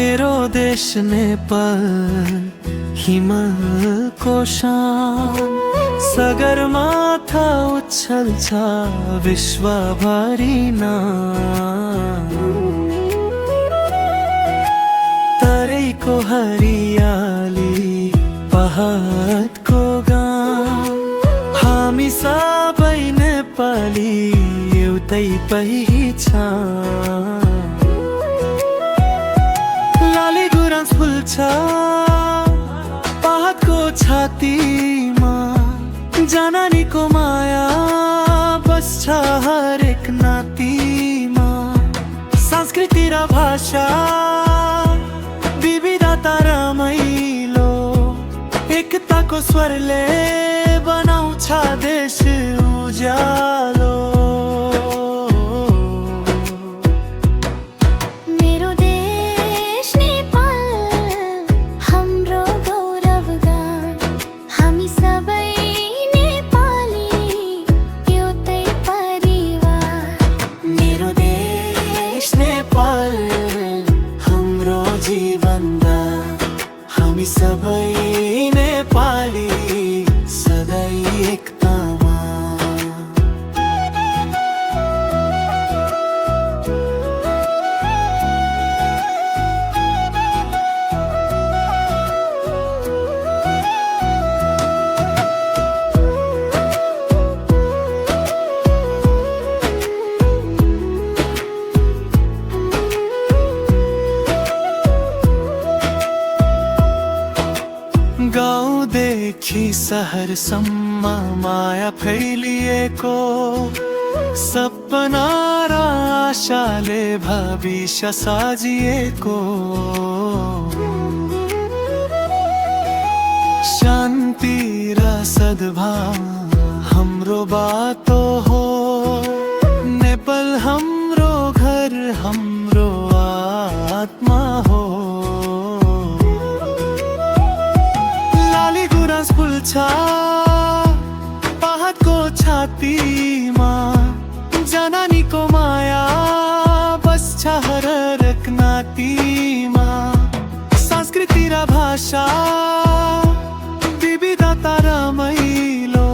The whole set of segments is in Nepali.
मेरो देश नेपाल हिमालको शान, सगरमाथा उछल्छ विश्वभरि नाम। तराईको हरियाली पहाडको गाउँ, हामी सबै नेपाली एउटै पहिचान। लाली गुराँस फुल्छ पहाडको छातीमा, जनानीको माया बस्छ हरेक नातिमा। संस्कृति र भाषा विविधता रमाइलो, एकताको स्वरले बनाउँछ देश उज्यालो। हामी सबै नेपाली सधैँ एकतामा। गाउँदेखि सहरसम्म माया फैलिएको, सपना र आशाले भविष्य साजिएको। शान्ति र सद्भाव हाम्रो बाटो हो, नेपाल हाम्रो घर हाम्रो आत्मा हो। फुल्छ पहाडको छातीमा, जनानीको माया बस्छ हरेक नातिमा। संस्कृति र भाषा विविधता रमाइलो,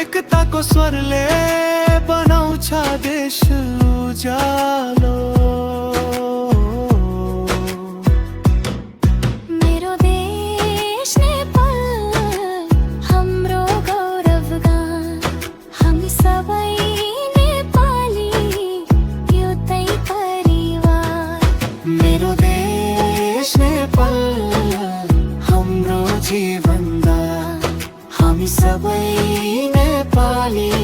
एकताको स्वरले बनाउँछ देश उज्यालो। हामी सबै नेपाली